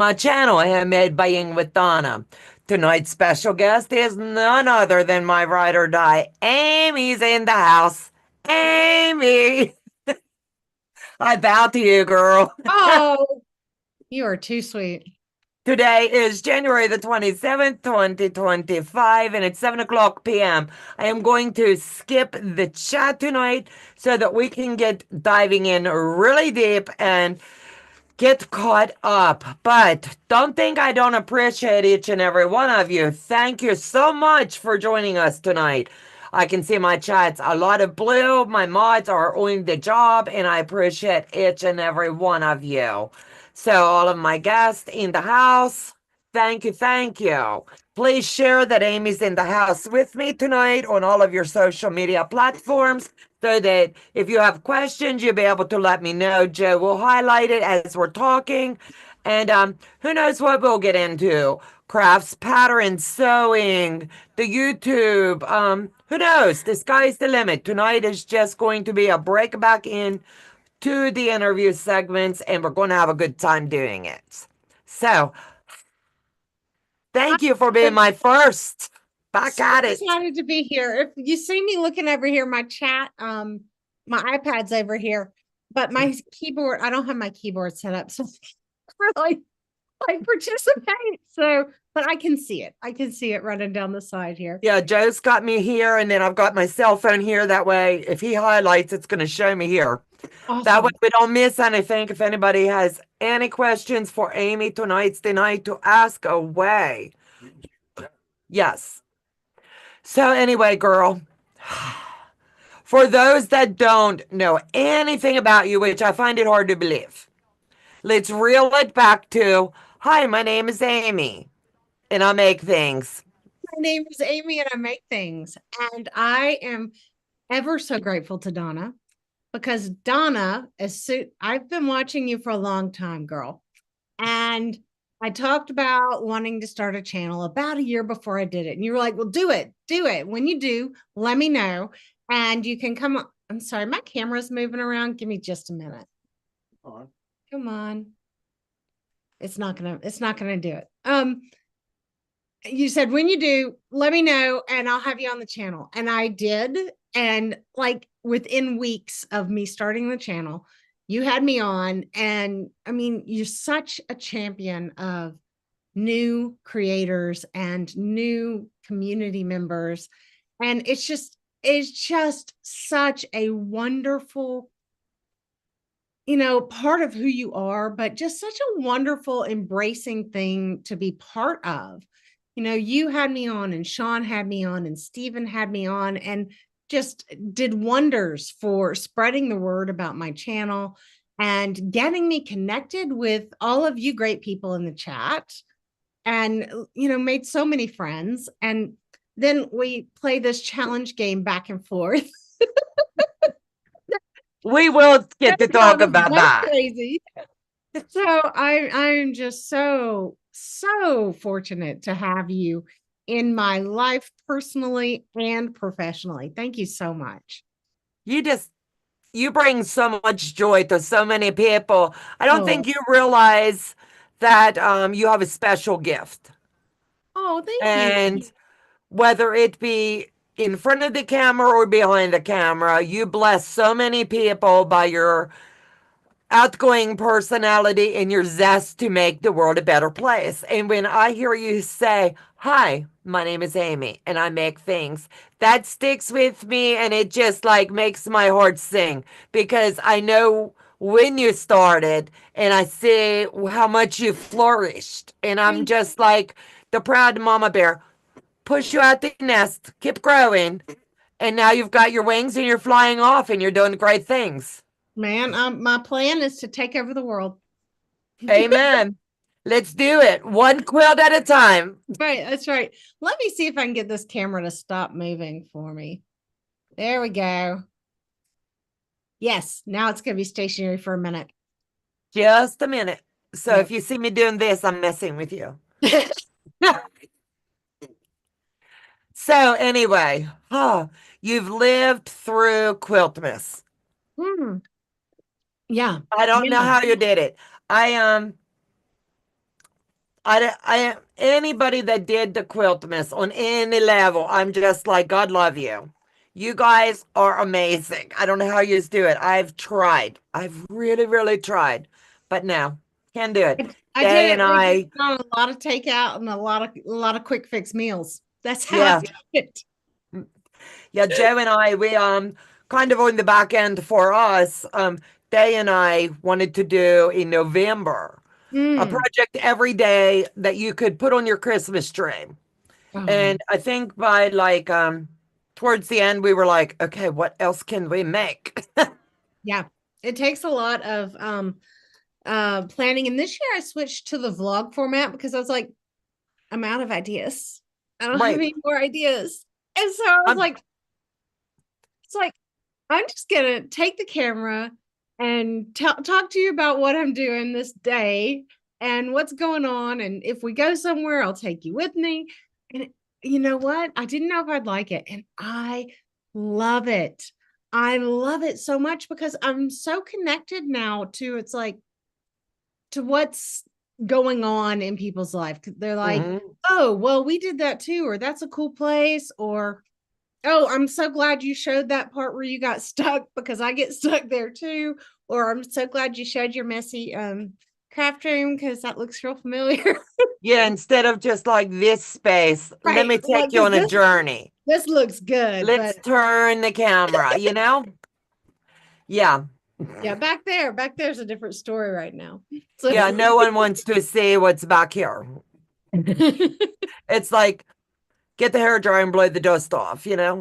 My channel, Handmade by Ying with Donna. Tonight's special guest is none other than my ride or die. Amy's in the house. Amy, I bow to you, girl. Oh, you are too sweet. Today is January the 27th, 2025, and it's 7 o'clock p.m. I am going to skip the chat tonight so that we can get diving in really deep and get caught up. But don't think I don't appreciate each and every one of you. Thank you so much for joining us tonight. I can see my chats, a lot of blue. My mods are on the job, and I appreciate each and every one of you. So, all of my guests in the house, thank you, thank you. Please share that Amy's in the house with me tonight on all of your social media platforms so that if you have questions, you'll be able to let me know. Joe will highlight it as we're talking. And who knows what we'll get into? Crafts, patterns, sewing, the YouTube. Who knows? The sky's the limit. Tonight is just going to be a break back in to the interview segments, and we're going to have a good time doing it. So, thank you for being I'm my first. Back so at it. excited to be here. If you see me looking over here, my chat, my iPad's over here, but my keyboard, I don't have my keyboard set up, so really like participate. So, but I can see it. I can see it running down the side here. Yeah, Joe's got me here, and then I've got my cell phone here. That way, if he highlights, it's going to show me here. That way, Awesome. we don't miss anything. If anybody has any questions for Amy, tonight's the night to ask away. Yes. So, anyway, girl, for those that don't know anything about you, which I find it hard to believe, let's reel it back to hi, my name is Amy, and I make things. My name is Amy and I make things. And I am ever so grateful to Donna because Donna, I've been watching you for a long time, girl. And I talked about wanting to start a channel about a year before I did it. And you were like, well, do it, do it. When you do, let me know. And you can come on. I'm sorry, my camera's moving around. Give me just a minute. Come on. It's not gonna do it. You said when you do, let me know and I'll have you on the channel. And I did. And like within weeks of me starting the channel, you had me on. And I mean, you're such a champion of new creators and new community members. And it's just such a wonderful, part of who you are, but just such a wonderful, embracing thing to be part of. You had me on, and Sean had me on, and Stephen had me on, and just did wonders for spreading the word about my channel and getting me connected with all of you great people in the chat and, made so many friends. And then we play this challenge game back and forth. We will get to talk Drove us about both that. crazy. So I'm just so fortunate to have you in my life personally and professionally. Thank you so much. You just you bring so much joy to so many people. I don't Oh, think you realize that you have a special gift. oh, thank you. And whether it be in front of the camera or behind the camera, you bless so many people by your outgoing personality and your zest to make the world a better place. And when I hear you say, hi, my name is Amy and I make things, that sticks with me and it just like makes my heart sing because I know when you started and I see how much you flourished. And I'm Thank just like the proud mama bear, push you out the nest, keep growing. And now you've got your wings and you're flying off and you're doing great things. Man, my plan is to take over the world. Amen. Let's do it. One quilt at a time. Right, that's right. Let me see if I can get this camera to stop moving for me. There we go. Yes, now it's going to be stationary for a minute. Just a minute. So if Yep. you see me doing this, I'm messing with you. So anyway, you've lived through Quiltmas. Yeah. I don't know Yeah. how you did it. I Anybody that did the quilt miss on any level, I'm just like, God love you. You guys are amazing. I don't know how you do it. I've tried. I've really, really tried, but no, can't do it. I did Day and it. We did I, it on a lot of takeout and a lot of quick fix meals. That's how I yeah, did it. yeah. Joe and I, we kind of on the back end for us. Day and I wanted to do in November a Mm. project every day that you could put on your Christmas tree. Oh, And I think by like towards the end we were like, okay, what else can we make? yeah. It takes a lot of planning. And this year I switched to the vlog format because I was like, I'm out of ideas. I don't have Right. any more ideas. And so I was Um, like, it's like, I'm just gonna take the camera and talk to you about what I'm doing this day and what's going on. And if we go somewhere, I'll take you with me. And you know what? I didn't know if I'd like it. And I love it. I love it so much because I'm so connected now to it's like to what's going on in people's life. They're like, mhm. oh, well, we did that too, or that's a cool place, or oh, I'm so glad you showed that part where you got stuck because I get stuck there too. Or I'm so glad you showed your messy craft room because that looks real familiar. Yeah, instead of just like this space, let Right. me Like take you because on a this journey. this looks good, Let's but turn the camera, you know? Yeah. yeah, back there's a different story right now. So Yeah, no one wants to see what's back here. It's like get the hair dry and blow the dust off, you know?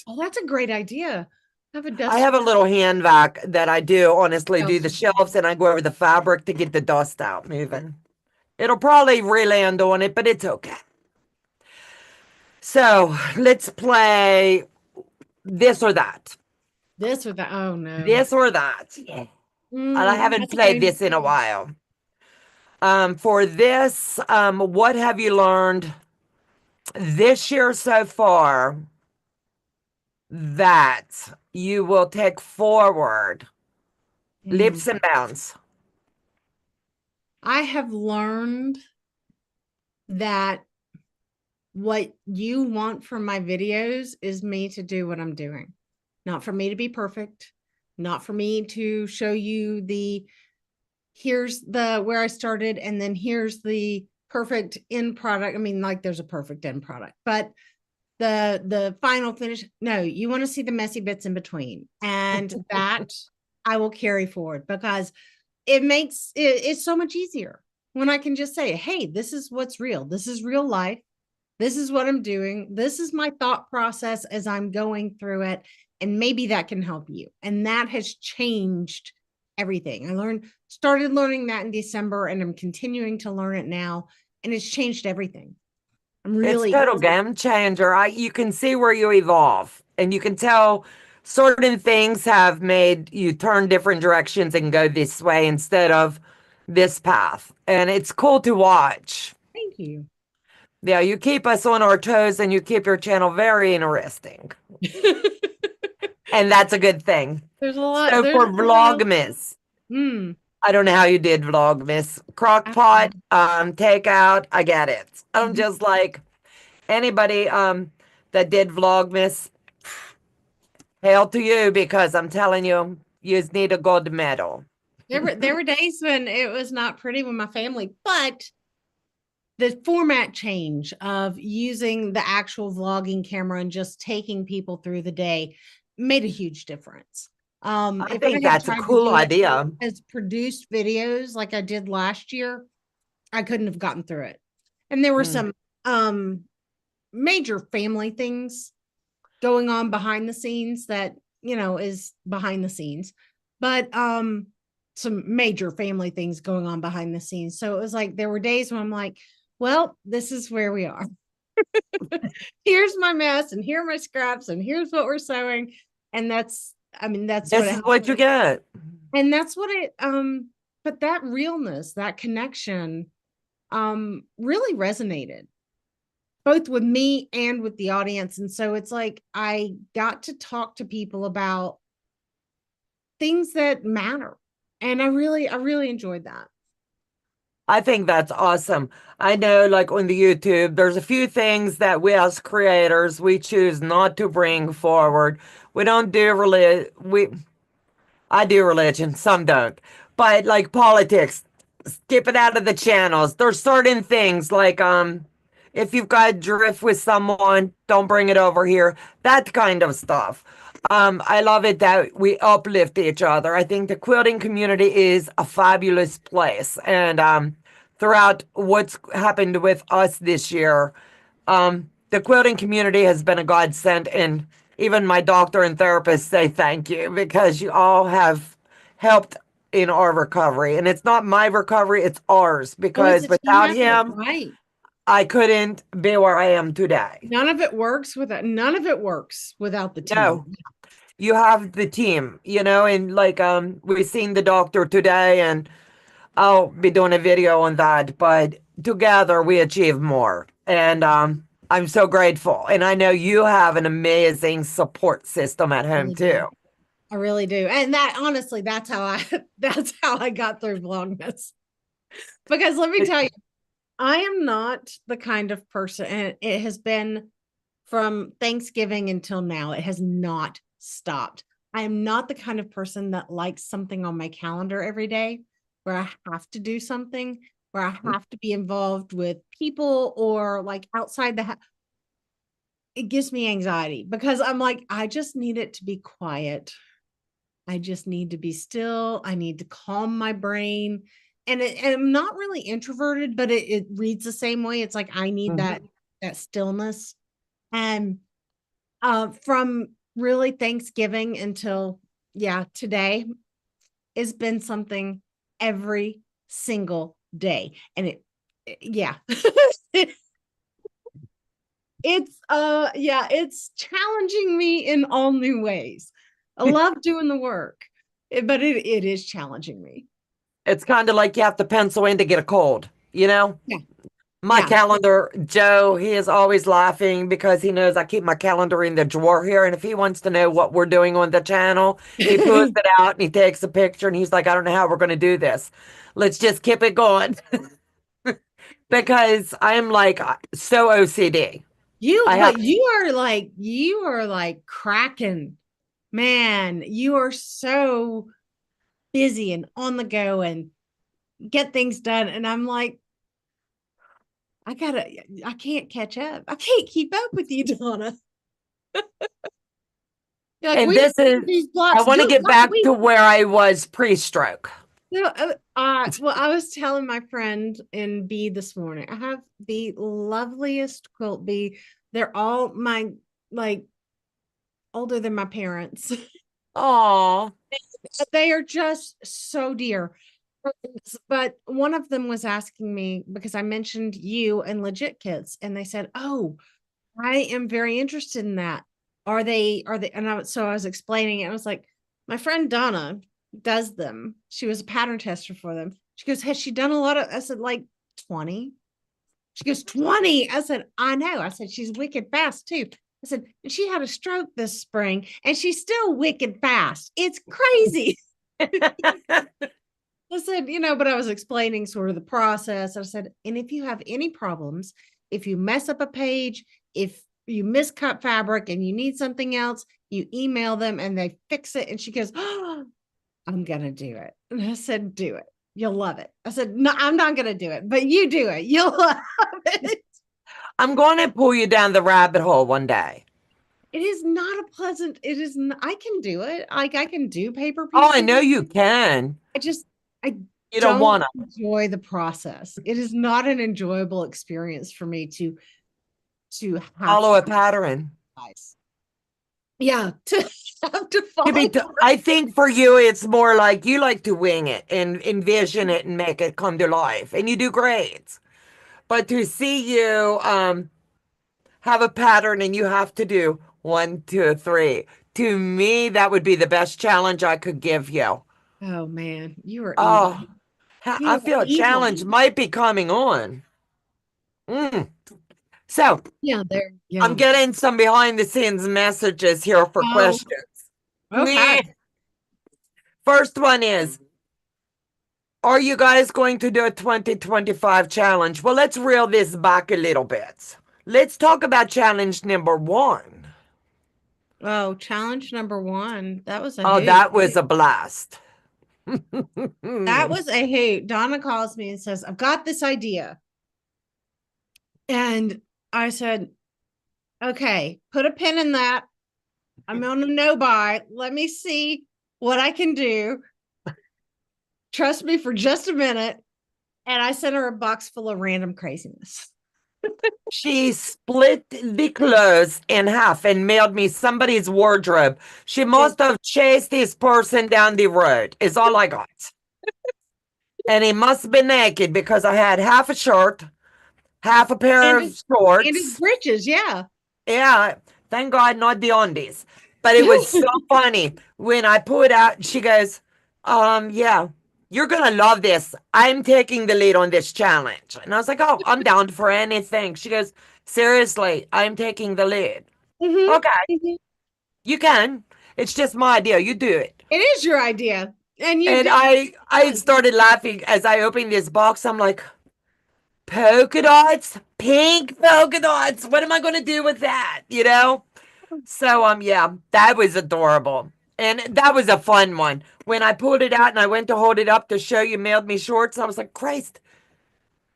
oh, that's a great idea. Have a I dust. have a little hand vac that I do honestly do Oh, the shelves and I go over the fabric to get the dust out moving. It'll probably re-land on it, but it's okay. So let's play this or that. this or that. Oh no. This or that. Yeah. I haven't That's a played game. this in a while. For this, what have you learned this year so far that you will take forward Mm. leaps and bounds? I have learned that what you want from my videos is me to do what I'm doing, not for me to be perfect, not for me to show you the here's the where I started and then here's the perfect end product. I mean, like there's a perfect end product, but the final finish. No, you want to see the messy bits in between, and that I will carry forward because it makes it's so much easier when I can just say, hey, this is what's real. This is real life. This is what I'm doing. This is my thought process as I'm going through it. And maybe that can help you. And that has changed everything. Started learning that in December, and I'm continuing to learn it now. And it's changed everything. I'm It's really, total game changer. You can see where you evolve, and you can tell certain things have made you turn different directions and go this way instead of this path. And it's cool to watch. thank you. Yeah, you keep us on our toes and you keep your channel very interesting. And that's a good thing. There's a lot, So there's for a lot. Vlogmas, Mm, I don't know how you did Vlogmas. Crockpot, takeout, I get it. I'm mhm. just like anybody that did Vlogmas, hail to you because I'm telling you, you need a gold medal. There were days when it was not pretty with my family, but the format change of using the actual vlogging camera and just taking people through the day made a huge difference. I If I think had that's a tried to cool do it idea. as produced videos like I did last year, I couldn't have gotten through it. And there were Mm. some major family things going on behind the scenes that, is behind the scenes. But some major family things going on behind the scenes. So it was like there were days when I'm like, well, this is where we are. Here's my mess, and here are my scraps, and here's what we're sewing. And that's what This it is what you get. and that's what it but that realness, that connection really resonated both with me and with the audience. And so it's like I got to talk to people about things that matter. And I really enjoyed that. I think that's awesome. I know, like on the YouTube, there's a few things that we as creators we choose not to bring forward. We don't do really we I do religion, some don't. But like politics, skip it out of the channels. There's certain things like if you've got drift with someone, don't bring it over here. That kind of stuff. I love it that we uplift each other. I think the quilting community is a fabulous place. And throughout what's happened with us this year, the quilting community has been a godsend, and even my doctor and therapist say thank you because you all have helped in our recovery. And it's not my recovery, it's ours Oh, it's because a team without effort, him, right? I couldn't be where I am today. None of it works without the team. No, you have the team, and like we've seen the doctor today, and I'll be doing a video on that, but together we achieve more. And I'm so grateful. And I know you have an amazing support system at I home really do. too. I really do. And that honestly, that's how I that's how I got through Vlogmas. Because let me tell you, I am not the kind of person, and it has been from Thanksgiving until now, it has not stopped. I am not the kind of person that likes something on my calendar every day where I have to do something, where I have to be involved with people or like outside the house. It gives me anxiety because I'm like, I just need it to be quiet. I just need to be still. I need to calm my brain. And I'm not really introverted, but it reads the same way. It's like I need Mhm. that stillness. And from really Thanksgiving until today has been something every single day. And yeah. It's challenging me in all new ways. I love doing the work, but it is challenging me. It's kind of like you have to pencil in to get a cold. Yeah. My Yeah. calendar, Joe, he is always laughing because he knows I keep my calendar in the drawer here. And if he wants to know what we're doing on the channel, he pulls it out and he takes a picture and he's like, I don't know how we're going to do this. Let's just keep it going because I'm like so OCD. I have, But you are like cracking, man. You are so busy and on the go and get things done. And I'm like, I can't catch up. I can't keep up with you, Donna. Like and we this is, these I blocks. want to Do get like back we to where I was pre-stroke. no, well, I was telling my friend in B this morning. I have the loveliest quilt bee. They're all my like older than my parents. Oh, They are just so dear. But one of them was asking me because I mentioned you and Legit Kits, and they said, "Oh, I am very interested in that. Are they?" And so I was explaining it. I was like, my friend Donna does them. She was a pattern tester for them. She goes, has she done a lot of? I said, like 20. She goes, 20. I said, I know. I said, she's wicked fast too. I said, and she had a stroke this spring and she's still wicked fast. It's crazy. I said, but I was explaining sort of the process. I said, and if you have any problems, if you mess up a page, if you miscut fabric and you need something else, you email them and they fix it. And she goes, oh, I'm going to do it. And I said, do it. You'll love it. I said, no, I'm not going to do it, but you do it. You'll love it. I'm going to pull you down the rabbit hole one day. It is not a pleasant, it is, I can do it. Like I can do paper Oh, I pieces. know you can. I You don't don't want to. enjoy the process. It is not an enjoyable experience for me to have Follow a pattern. eyes. Yeah, to have to To be follow. t- I think for you, it's more like you like to wing it and envision it and make it come to life, and you do great. But to see you have a pattern and you have to do one, two, three, to me, that would be the best challenge I could give you. Oh man, you are evil. Oh, You I are feel a evil. challenge might be coming on. Mm. So Yeah, there. I'm Yeah. getting some behind the scenes messages here for Oh, questions. okay. First one is, Are you guys going to do a 2025 challenge? Well, let's reel this back a little bit. Let's talk about challenge number one. Oh, challenge number one. That was a Oh, hoot. that was a blast. That was a hoot. Donna calls me and says, I've got this idea. And I said, okay, put a pin in that. I'm on a no buy. Let me see what I can do. Trust me for just a minute. And I sent her a box full of random craziness. She split the clothes in half and mailed me somebody's wardrobe. She must have chased this person down the road, is all I got. And he must be naked because I had half a shirt, half a pair of And his shorts. britches, yeah. Yeah, thank God, not the undies. But it was so funny when I put out, she goes, yeah, you're gonna love this. I'm taking the lead on this challenge. And I was like, oh, I'm down for anything. She goes, seriously, I'm taking the lead. Mhm, Okay, mhm. you can. It's just my idea. You do it. It is your idea. And you And did. I started laughing as I opened this box. I'm like, polka dots, pink polka dots. What am I gonna do with that? You know? So yeah, that was adorable. And that was a fun one. When I pulled it out and I went to hold it up to show you mailed me shorts, I was like, Christ,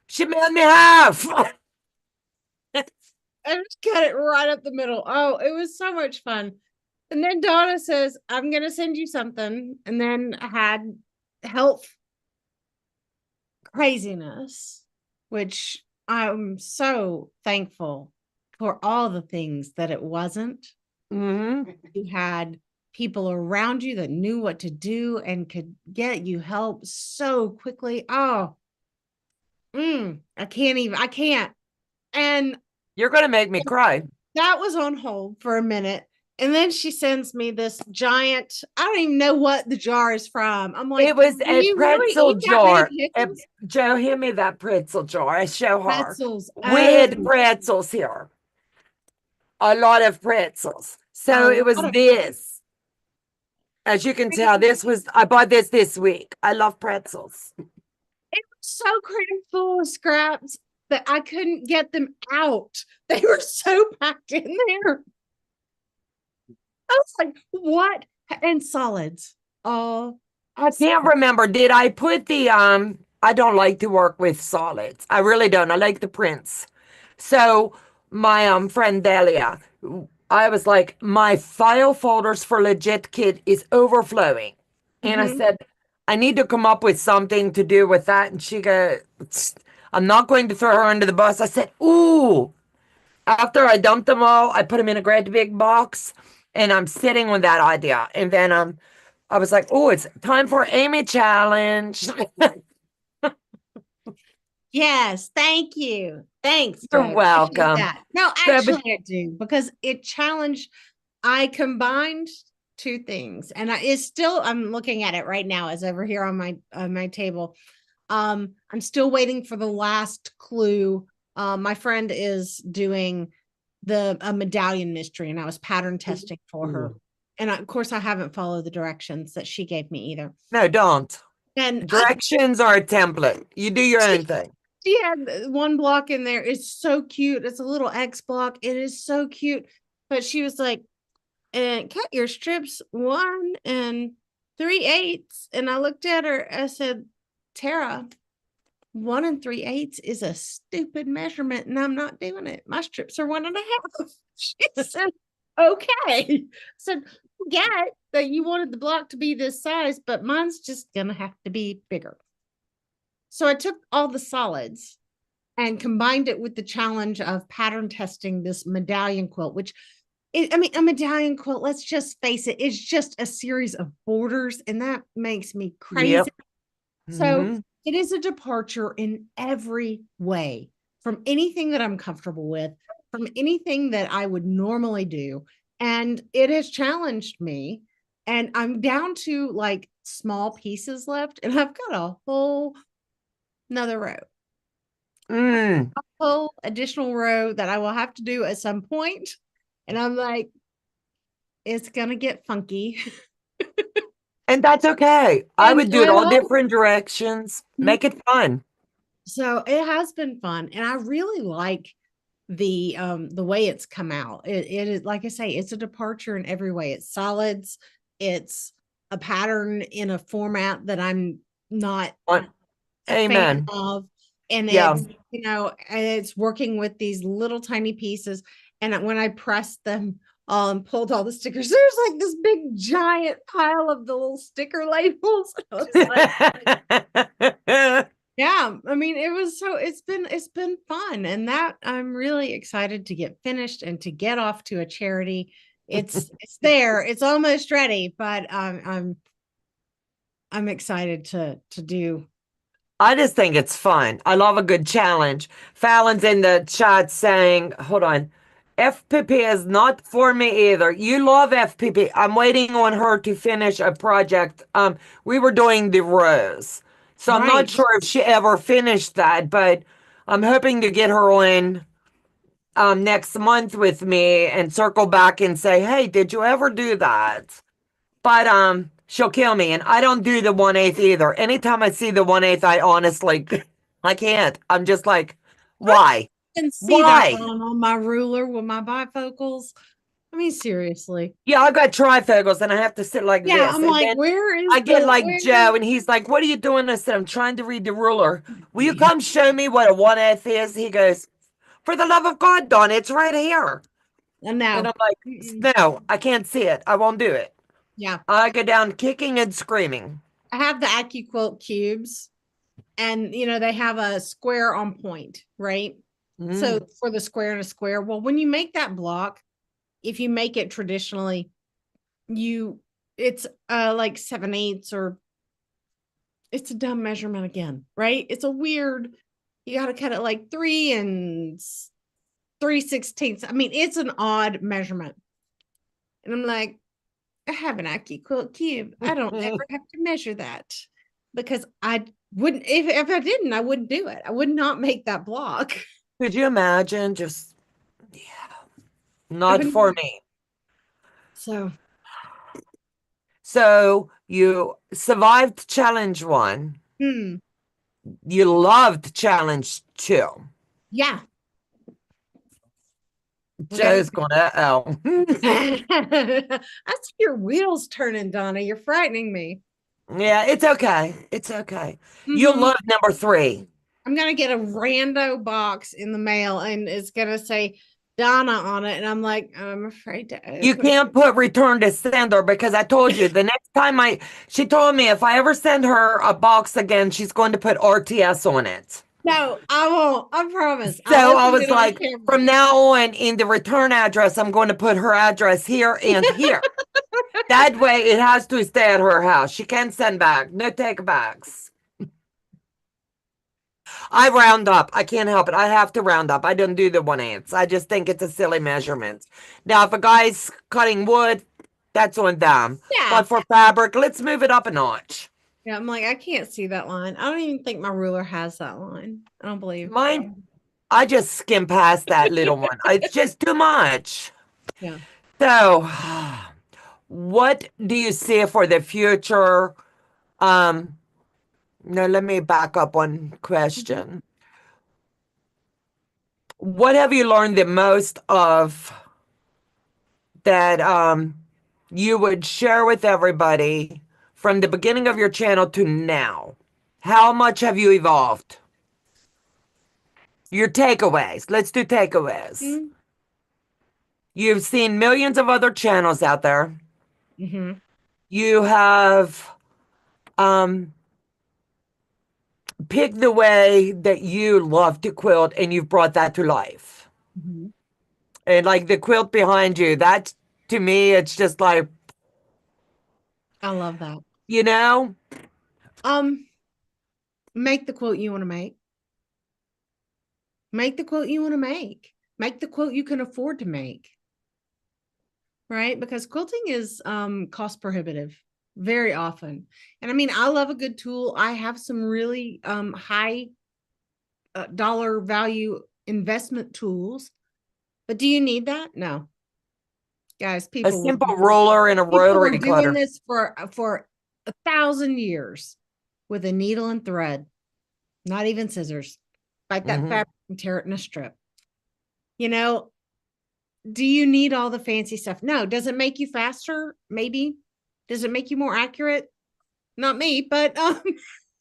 she mailed me half. I just cut it right up the middle. Oh, it was so much fun. And then Donna says, I'm going to send you something. And then I had health craziness, which I'm so thankful for all the things that it wasn't. Hmm. You had people around you that knew what to do and could get you help so quickly. Oh, I can't. And You're gonna make me cry. that was on hold for a minute. And then she sends me this giant, I don't even know what the jar is from. I'm like, It was do a you really pretzel eat that many jar. pickles? Joe, hand me that pretzel jar. I show her. Pretzels. We had pretzels here. A lot of pretzels. A So it lot was of this. As you can tell, I bought this week. I love pretzels. it was so crammed full of scraps that I couldn't get them out. They were so packed in there. I was like, what? And solids. Oh, I can't remember. Did I put the I don't like to work with solids. I really don't. I like the prints. So my friend Delia, I was like, my file folders for legitkit is overflowing. And I mhm. said, I need to come up with something to do with that. And she goes, I'm not going to throw her under the bus. I said, ooh. After I dumped them all, I put them in a great big box and I'm sitting with that idea. And then I was like, oh, it's time for Amy challenge. Yes, thank you. Thanks, You're Joe. Appreciate welcome. that. No, So, actually, I do because it challenged. I combined two things, and it's still. I'm looking at it right now as over here on my table. I'm still waiting for the last clue. My friend is doing the a medallion mystery, and I was pattern testing for her. And of course, I haven't followed the directions that she gave me either. no, don't. And Directions are a template. You do your own thing. she had one block in there. It's so cute. It's a little X block. It is so cute. But she was like, and cut your strips 1 3/8. And I looked at her. I said, Tara, 1 3/8 is a stupid measurement, and I'm not doing it. My strips are 1 1/2. She said, okay. I said, get that you wanted the block to be this size, but mine's just gonna have to be bigger. So I took all the solids and combined it with the challenge of pattern testing this medallion quilt, which I mean, a medallion quilt, let's just face it, it's just a series of borders, and that makes me crazy. Yep. So Mm-hmm. it is a departure in every way from anything that I'm comfortable with, from anything that I would normally do. And it has challenged me. And I'm down to like small pieces left, and I've got a whole another row, Mm. whole additional row that I will have to do at some point. And I'm like, it's gonna get funky. And that's okay. I And would do it I all love different directions. it. Make it fun. So it has been fun. And I really like the way it's come out. It is, like I say, it's a departure in every way. It's solids, it's a pattern in a format that I'm not a fan Amen. of. And Yeah. it's, and it's working with these little tiny pieces. And when I pressed them all and pulled all the stickers, there's like this big giant pile of the little sticker labels. I was like, yeah, I mean, it's been fun, and that I'm really excited to get finished and to get off to a charity. It's there, it's almost ready, but I'm excited to do. I just think it's fun. I love a good challenge. Fallon's in the chat saying, hold on, FPP is not for me either. You love FPP. I'm waiting on her to finish a project. We were doing the rose. So I'm not Right. sure if she ever finished that, but I'm hoping to get her on next month with me and circle back and say, hey, did you ever do that? But she'll kill me, and I don't do the 1/8 either. Anytime I see the 1/8, I honestly I can't. I'm just like, I why? can see that Why? line on my ruler with my bifocals. I mean, seriously. Yeah, I got trifocals and I have to sit like Yeah, this. I'm And like, then where I is get the like where? Joe and he's like, what are you doing? I said, I'm trying to read the ruler. Will you come show me what a 1/8 is? He goes, for the love of God, Donna, it's right here. And No. I'm like, Mm-mm. no, I can't see it. I won't do it. Yeah. I go down kicking and screaming. I have the AccuQuilt cubes, and they have a square on point, right? So Mm. for the square and a square, well, when you make that block, if you make it traditionally, you it's like 7/8, or it's a dumb measurement again, right? It's a weird, you got to cut it like 3 3/16. I mean, it's an odd measurement. And I'm like, I have an AccuQuilt cube. I don't ever have to measure that, because I wouldn't, if I didn't, I wouldn't do it. I would not make that block. Could you imagine? Just, yeah, I not for wouldn't. me. So, So you survived challenge one. hmm, You loved challenge two. yeah, we got Joe's gonna, oh. I see your wheels turning, Donna. You're frightening me. Yeah, it's okay. It's okay. You'll Hmm. love number three. I'm gonna get a rando box in the mail, and it's gonna say Donna on it, and I'm like, I'm afraid to You open can't put return to sender because I told you it. the next time she told me if I ever send her a box again, she's going to put RTS on it. No, I won't. I promise. I'll So I open was it on like, camera. from now on, in the return address, I'm going to put her address here and here. That way, it has to stay at her house. She can't send back. No take backs. I round up. I can't help it. I have to round up. I don't do the 1/8. I just think it's a silly measurement. Now, if a guy's cutting wood, that's on them. Yeah. But for fabric, let's move it up a notch. Yeah, I'm like, I can't see that line. I don't even think my ruler has that line. I don't believe. Mine, I just skim past that little one. It's just too much. Yeah. So, what do you see for the future? Um, no, let me back up one Mhm. question. What have you learned the most of that you would share with everybody from the beginning of your channel to now? How much have you evolved? Your takeaways. Let's do takeaways. You've seen millions of other channels out there. Mm-hmm. You have um, picked the way that you love to quilt and you've brought that to life. Mm-hmm. And like the quilt behind you, that to me, it's just like, I love that. you know, Um, make the quote you want to make. Make the quote you want to make. Make the quote you can afford to make. Right? Because quilting is cost prohibitive very often. And I mean, I love a good tool. I have some really high dollar value investment tools. But do you need that? No. Guys, a people simple ruler and a were rotary doing cutter. this for 1,000 years with a needle and thread, not even scissors. Bite that fabric and tear it in a strip. You know, do you need all the fancy stuff? No. Does it make you faster? Maybe. Does it make you more accurate? Not me, but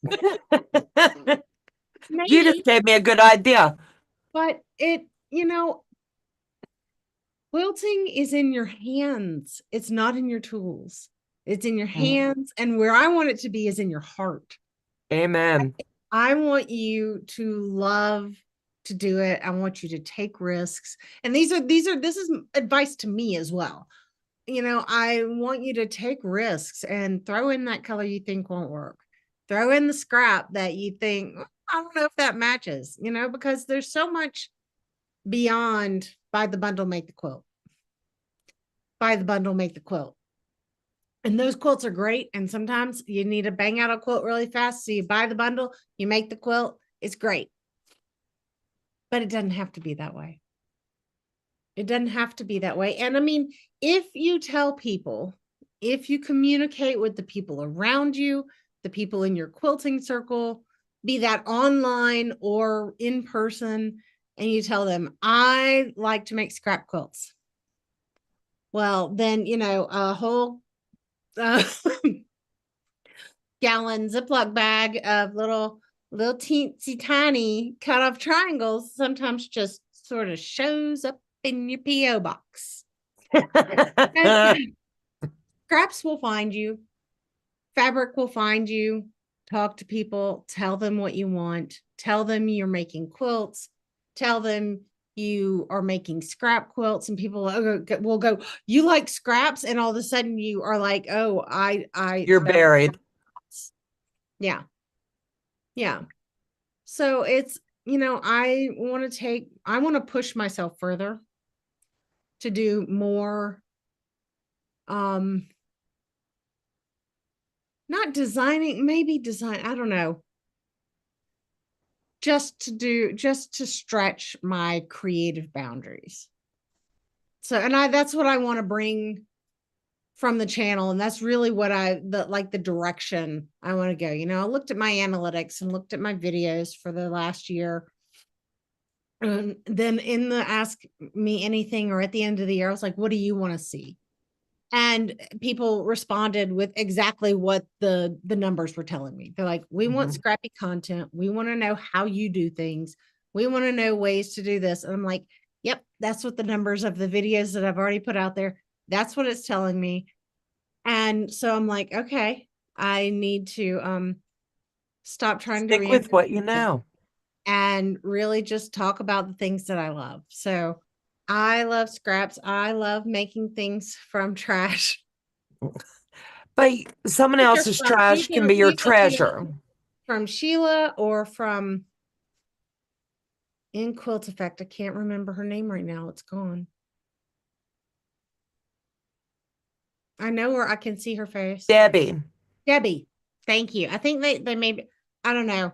You just maybe. gave me a good idea. But quilting is in your hands. It's not in your tools. It's in your hands. And where I want it to be is in your heart. Amen. I want you to love to do it. I want you to take risks. And this is advice to me as well. I want you to take risks and throw in that color you think won't work. Throw in the scrap that you think, I don't know if that matches, because there's so much beyond buy the bundle, make the quilt. Buy the bundle, make the quilt. And those quilts are great. And sometimes you need to bang out a quilt really fast. So you buy the bundle, you make the quilt. It's great. But it doesn't have to be that way. It doesn't have to be that way. And I mean, if you tell people, if you communicate with the people around you, the people in your quilting circle, be that online or in person, and you tell them, I like to make scrap quilts. Well, then, a whole gallon Ziploc bag of little teensy tiny cut off triangles sometimes just sort of shows up in your P.O. box. Scraps will find you. Fabric will find you. Talk to people. Tell them what you want. Tell them you're making quilts. Tell them you are making scrap quilts, and people will go, you like scraps? And all of a sudden you are like, oh, you're buried. Yeah. Yeah. So it's, I want to push myself further to do more, not designing, maybe design, I don't know. Just to stretch my creative boundaries. So, and that's what I want to bring from the channel. And that's really what the direction I want to go. I looked at my analytics and looked at my videos for the last year. And then in the ask me anything, or at the end of the year, I was like, what do you want to see? And people responded with exactly what the numbers were telling me. They're like, we want scrappy content. We want to know how you do things. We want to know ways to do this. And I'm like, yep, that's what the numbers of the videos that I've already put out there, that's what it's telling me. And so I'm like, okay, I need to stop trying to stick with what you know and really just talk about the things that I love. So I love scraps. I love making things from trash. But someone else's trash can be your treasure. From Sheila or from in Quilt Effect. I can't remember her name right now. It's gone. I know her. I can see her face. Debbie. Thank you. I think they maybe, I don't know.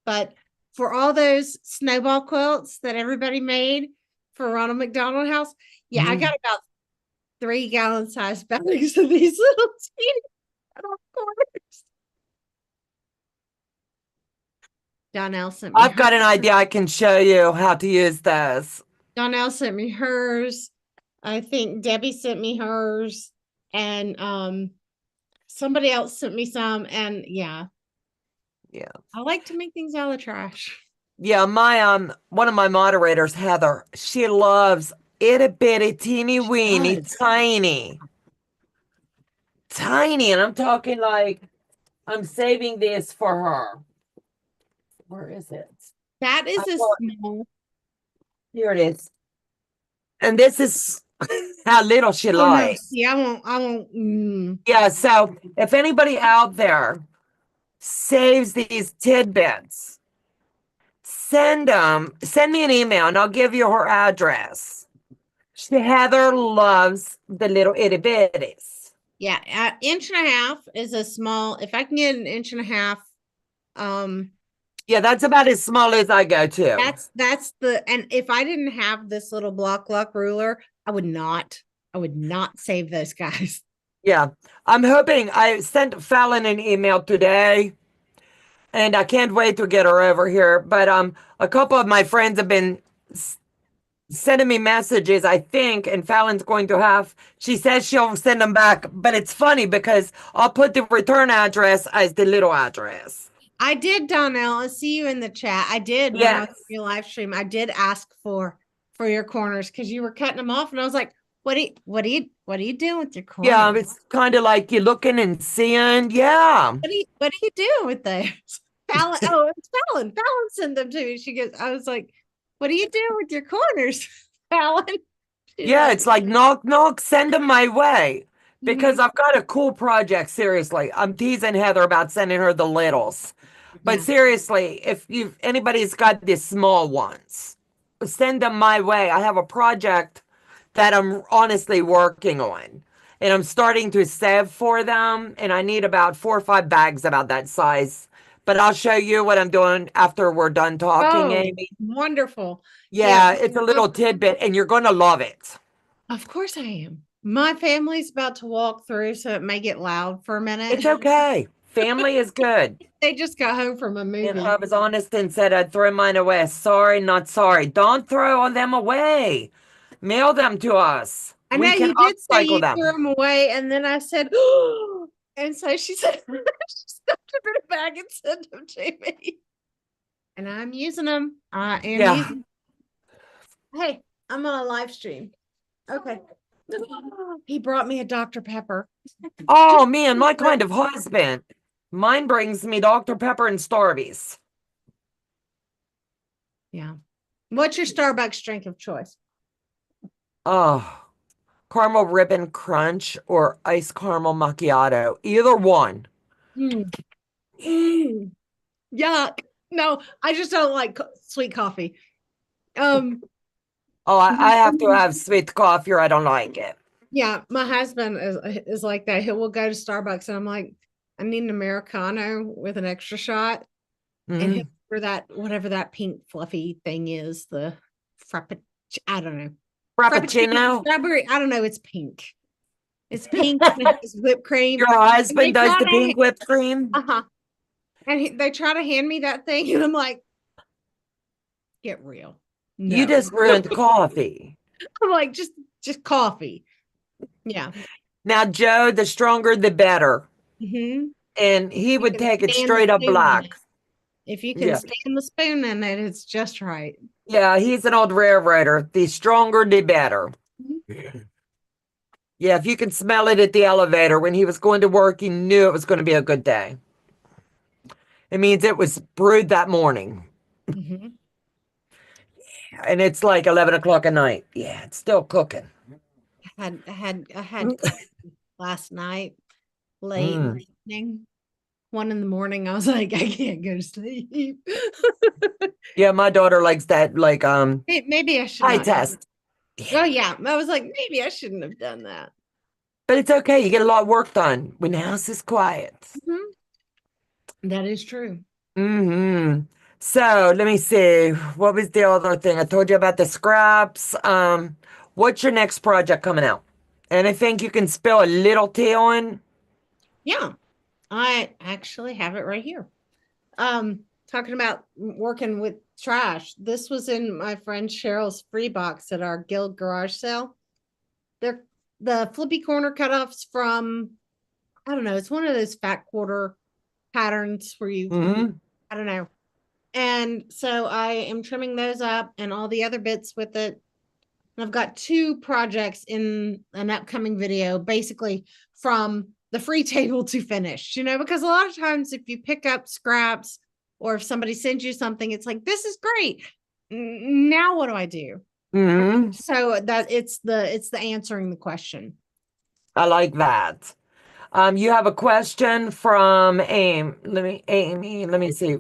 But for all those snowball quilts that everybody made for Ronald McDonald House, yeah, I got about 3 gallon size bags of these little teeny corners. Donnell sent me. I've got an idea. I can show you how to use this. Donnell sent me hers. I think Debbie sent me hers, and somebody else sent me some. And yeah, I like to make things out of the trash. Yeah, my one of my moderators, Heather, she loves itty bitty teeny weeny tiny, and I'm talking like I'm saving this for her. Where is it? That is a small. Here it is. And this is how little she likes. No. See, I won't. Yeah, so if anybody out there saves these tidbits, send me an email and I'll give you her address. Heather loves the little itty bitties. Yeah, 1.5 inches is a small. If I can get 1.5 inches, yeah, that's about as small as I go to. That's and if I didn't have this little block luck ruler, I would not save those guys. Yeah. I'm hoping I sent Fallon an email today and I can't wait to get her over here. But a couple of my friends have been sending me messages, I think, and Fallon's going to have, she says she'll send them back. But it's funny because I'll put the return address as the little address. I did, Donnell. I see you in the chat. I did when I was Yes. in your live stream. I did ask for your corners because you were cutting them off, and I was like, what are you doing with your Yeah, corners? it's kind of like you're looking and seeing. Yeah. What are you doing with those? Fallon, oh, it's Fallon. Fallon sent them to me. She goes, I was like, what are you doing with your corners, Fallon? She's Yeah, like, it's like knock, knock, send them my way. Because mhm, I've got a cool project, seriously. I'm teasing Heather about sending her the littles. But yeah. seriously, if anybody's got the small ones, send them my way. I have a project that I'm honestly working on. And I'm starting to save for them. And I need about 4 or 5 bags about that size. But I'll show you what I'm doing after we're done talking, Oh, Amy. wonderful. Yeah. Yeah, it's a little tidbit, and you're going to love it. Of course I am. My family's about to walk through, so it may get loud for a minute. It's okay. Family is good. They just got home from a And I movie. was honest and said I'd throw mine away. Sorry, not sorry. Don't throw them away. Mail them to us. I know We can you did say upcycle you threw them. them away, and then I said, oh, and so she said, she stuffed them in a bag and sent them to me. And I'm using them. I am Yeah. using. Hey, I'm on a live stream. Okay. He brought me a Dr. Pepper. Oh, man, my kind of husband. Mine brings me Dr. Pepper and Starbies. Yeah. What's your Starbucks drink of choice? Oh, caramel ribbon crunch or ice caramel macchiato. Either one. Mm. Mm. Yuck. No, I just don't like sweet coffee. Um, Oh, I have to have sweet coffee or I don't like it. yeah, my husband is like that. He will go to Starbucks and I'm like, I need an Americano with an extra shot. And he'll Mm. for that whatever that pink fluffy thing is, the frappe, I don't know. Frappuccino, Frappuccino. strawberry, I don't know, it's pink. It's pink and it has whipped cream. Your And they husband does try the to pink whipped cream? uh-huh. And they try to hand me that thing, and I'm like, get real. You No. just ruined coffee. I'm like, just coffee. Yeah. Now, Joe, the stronger the better. Mm-hmm. And he You would can take it stand the straight up spoon in it. black. If you can Yeah. stand the spoon in it, it's just right. Yeah, he's an old railroader. The stronger the better. Mhm. Yeah, if you can smell it at the elevator when he was going to work, he knew it was going to be a good day. It means it was brewed that morning. Mhm. And it's like 11 o'clock at night. Yeah, it's still cooking. I had coffee last night, late in Mm. the evening. 1 in the morning, I was like, I can't go to sleep. Yeah, my daughter likes that, like, Maybe I should high not have. test. Oh yeah. I was like, maybe I shouldn't have done that. But it's okay. You get a lot of work done when the house is quiet. Mhm. That is true. So let me see. What was the other thing? I told you about the scraps. What's your next project coming out? Anything you can spill a little tea on? Yeah. I actually have it right here. Talking about working with trash. This was in my friend Cheryl's free box at our guild garage sale. They're the flippy corner cutoffs from, I don't know, it's one of those fat quarter patterns where you, Mm-hmm. I don't know. And so I am trimming those up and all the other bits with it. And I've got 2 projects in an upcoming video, basically from the free table to finish, because a lot of times if you pick up scraps or if somebody sends you something, it's like, this is great. Now what do I do? Mm-hmm. So that it's the answering the question. I like that. You have a question from Amy. Let me see.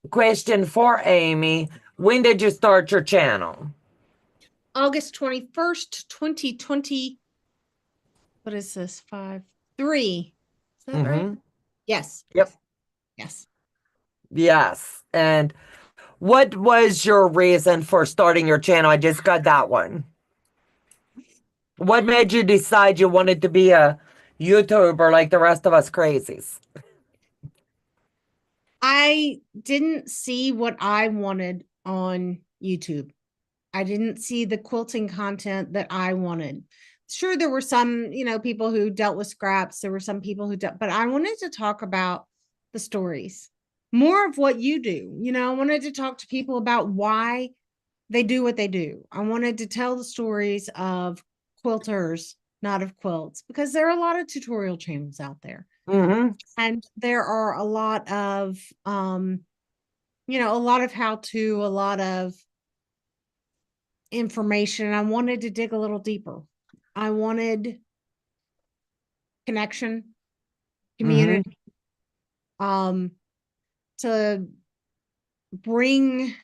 Question for Amy. When did you start your channel? August 21st, 2020. What is this? 5-3. Is that right? Mm-hmm. Yes. Yep. Yes. Yes. And what was your reason for starting your channel? I just got that one. What made you decide you wanted to be a YouTuber like the rest of us crazies. I didn't see what I wanted on YouTube. I didn't see the quilting content that I wanted. Sure, there were some, people who dealt with scraps. There were some people who dealt, but I wanted to talk about the stories, more of what you do. I wanted to talk to people about why they do what they do. I wanted to tell the stories of quilters, not of quilts, because there are a lot of tutorial channels out there. Mm-hmm. And there are a lot of, a lot of how to, a lot of information. I wanted to dig a little deeper. I wanted connection, Mm-hmm. community, um, to bring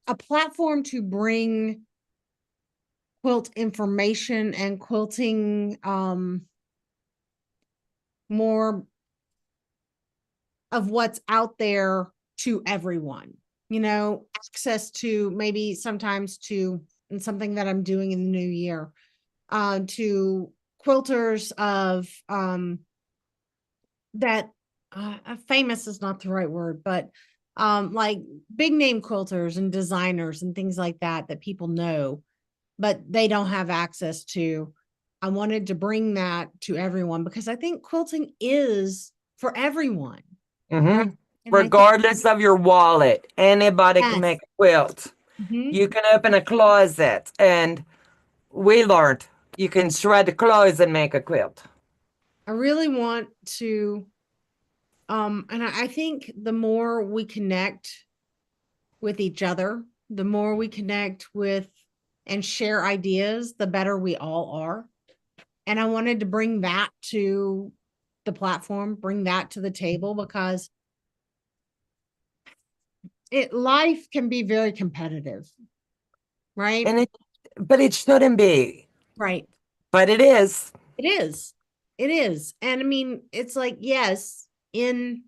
a platform to bring quilt information and quilting, more of what's out there to everyone, access to maybe sometimes to, and something that I'm doing in the new year, to quilters of, that famous is not the right word, but like big name quilters and designers and things like that that people know, but they don't have access to. I wanted to bring that to everyone because I think quilting is for everyone, right? Mm-hmm. And I think, Regardless of your wallet, anybody can yes. make a quilt. Mhm. You can open a closet, and we learned you can shred the clothes and make a quilt. I really want to, and I think the more we connect with each other, the more we connect with and share ideas, the better we all are. And I wanted to bring that to the platform, bring that to the table, because life can be very competitive, right? And but it shouldn't be, Right. but it is. It is. It is. And I mean, it's like, yes, in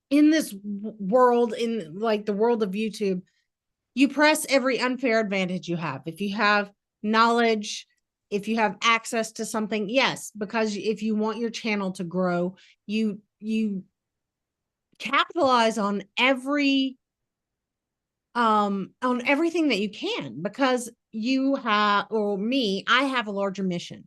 this world, in like the world of YouTube, you press every unfair advantage you have. If you have knowledge, if you have access to something, yes, because if you want your channel to grow, you capitalize on everything that you can, because you have, or me, I have a larger mission,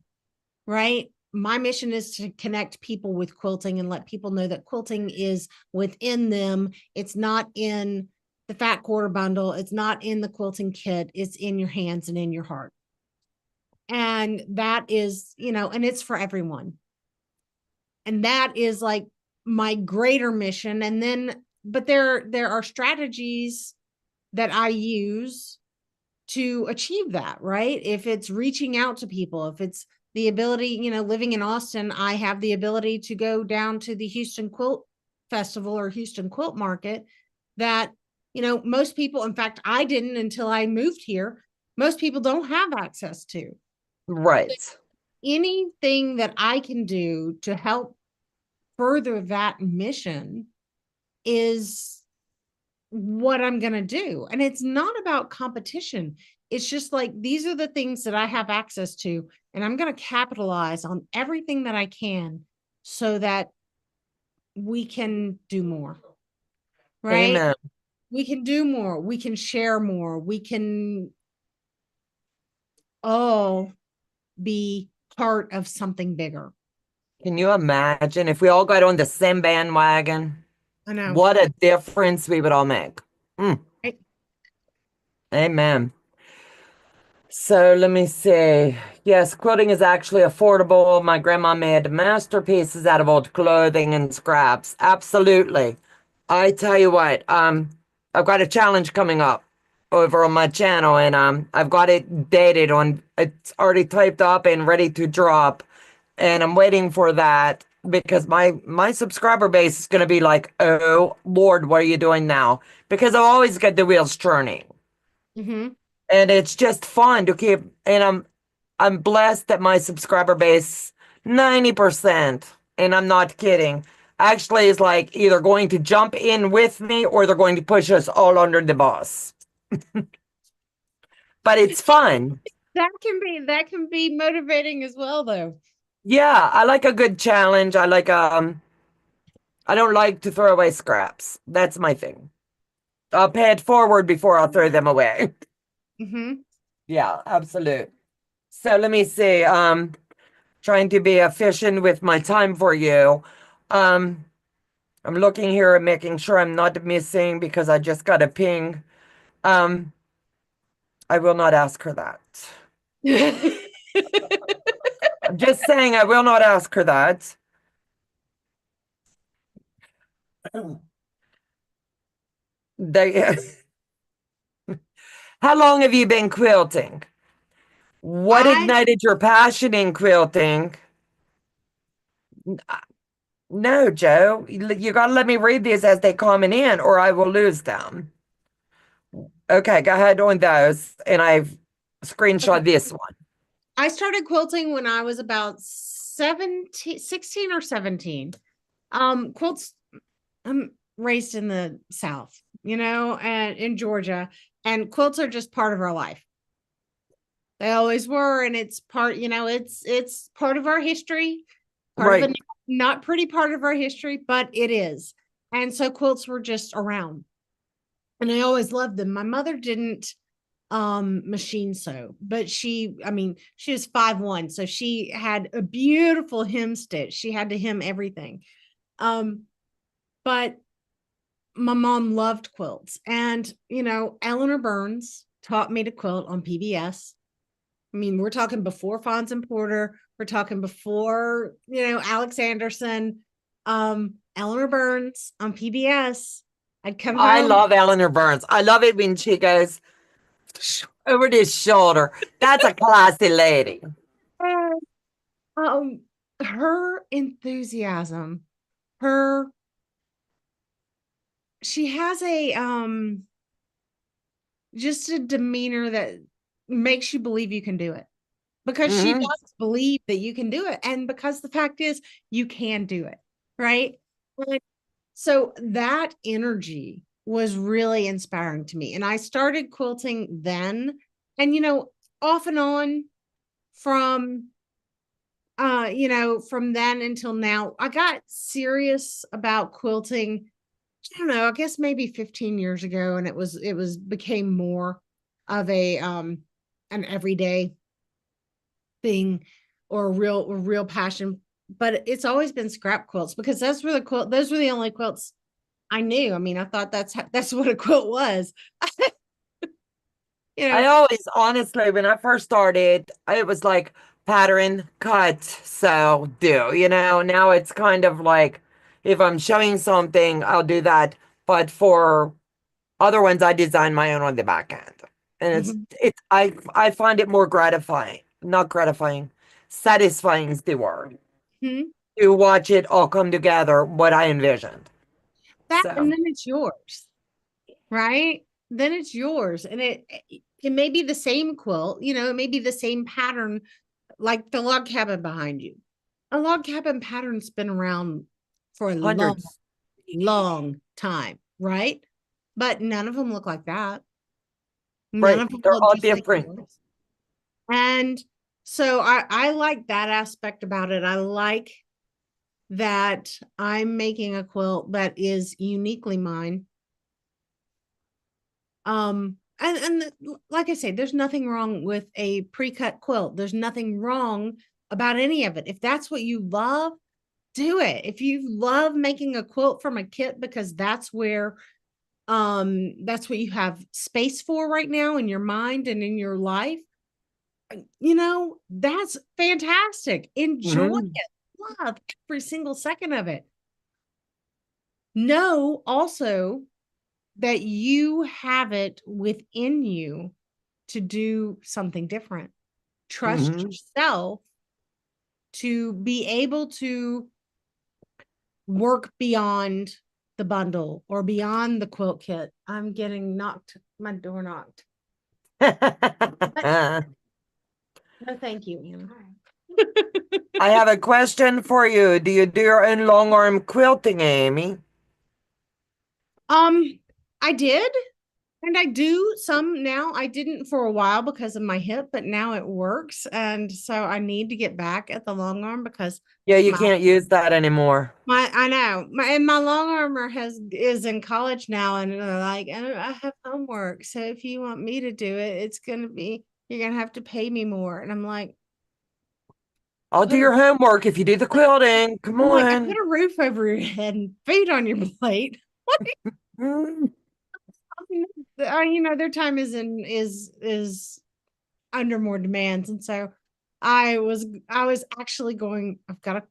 right? My mission is to connect people with quilting and let people know that quilting is within them. It's not in the fat quarter bundle. It's not in the quilting kit. It's in your hands and in your heart. And that is, and it's for everyone. And that is like my greater mission. And then, but there are strategies that I use to achieve that, right? If it's reaching out to people, if it's the ability, living in Austin, I have the ability to go down to the Houston Quilt Festival or Houston Quilt Market that, most people, in fact, I didn't until I moved here. Most people don't have access to. Right. Anything that I can do to help further that mission is what I'm going to do. And it's not about competition. It's just like, these are the things that I have access to, and I'm going to capitalize on everything that I can so that we can do more, right? Amen. We can do more. We can share more. We can all be part of something bigger. Can you imagine if we all got on the same bandwagon? I know. What a difference we would all make. Mm, Right? amen. So let me see. Yes, quilting is actually affordable. My grandma made masterpieces out of old clothing and scraps. Absolutely. I tell you what, I've got a challenge coming up over on my channel, and I've got it dated on, it's already typed up and ready to drop. And I'm waiting for that because my subscriber base is gonna be like, oh Lord, what are you doing now? Because I always get the wheels turning. Mm-hmm. And it's just fun to keep, and I'm blessed that my subscriber base 90%, and I'm not kidding, actually is like either going to jump in with me or they're going to push us all under the bus. But it's fun. That can be motivating as well, though. Yeah, I like a good challenge. I don't like to throw away scraps. That's my thing. I'll pay it forward before I'll throw them away. Mm-hmm. Yeah, absolute. So let me see. Trying to be efficient with my time for you. Um, I'm looking here and making sure I'm not missing because I just got a ping. Um, I will not ask her that. I'm just saying I will not ask her that. They, how long have you been quilting? What I ignited your passion in quilting? No, Joe, you gotta let me read these as they coming in, or I will lose them. Okay, go ahead on those, and I've okay. screenshot this one. I started quilting when I was about 17, 16 or 17. Quilts, I'm raised in the South, and in Georgia, and quilts are just part of our life. They always were, and it's part, it's part of our history, part of a Right. not pretty part of our history, but it is. And so quilts were just around. And I always loved them. My mother didn't machine sew, but she was 5'1", so she had a beautiful hem stitch. She had to hem everything. But my mom loved quilts, and Eleanor Burns taught me to quilt on PBS. I mean, we're talking before Fons and Porter. We're talking before, Alex Anderson, Eleanor Burns on PBS. I'd come I home. love Eleanor Burns. I love it when she goes over his shoulder. That's a classy lady. And, her enthusiasm, her she has a just a demeanor that makes you believe you can do it, because she Hmm. does believe that you can do it, and because the fact is you can do it, right? And so that energy was really inspiring to me, and I started quilting then, and off and on from from then until now. I got serious about quilting, I don't know, I guess maybe 15 years ago, and it was became more of an everyday thing, or a real passion. But it's always been scrap quilts, because those were the only quilts I knew. I mean, I thought that's what a quilt was. you I know always, honestly, when I first started, it was like pattern, cut, sew, do. Now it's kind of like if I'm showing something, I'll do that. But for other ones, I design my own on the back end. And Mhm. I find it more gratifying, not gratifying, satisfying is the word, Mhm. to watch it all come together, what I envisioned. That, and So, then it's yours, right? Then it's yours, and it may be the same quilt, it may be the same pattern, like the log cabin behind you. A log cabin pattern's been around for a long, hundreds. long time, right? But none of them look like that. None Right. of them They're look all just like different. yours. And so I like that aspect about it. I like that I'm making a quilt that is uniquely mine. Like I say, there's nothing wrong with a pre-cut quilt. There's nothing wrong about any of it. If that's what you love, do it. If you love making a quilt from a kit because that's what you have space for right now in your mind and in your life, that's fantastic. Enjoy Mhm. it. Love every single second of it. Know also that you have it within you to do something different. Trust Mhm. yourself to be able to work beyond the bundle or beyond the quilt kit. I'm getting my door knocked. But no, thank you, Anna. I have a question for you. Do you do your own long arm quilting, Amy? um, I did. And I do some now. I didn't for a while because of my hip, but now it works. And so I need to get back at the long arm because Yeah, you my can't use that anymore. I know my long armor is in college now, and they're like, "Oh, I have homework, so if you want me to do it, it's gonna be you're gonna have to pay me more." And I'm like, I'll do put a, your homework if you do the quilting. Come I'm like, I put on. a roof over your head and food on your plate. Mm. Their time is under more demands, and so I was actually going. I've got a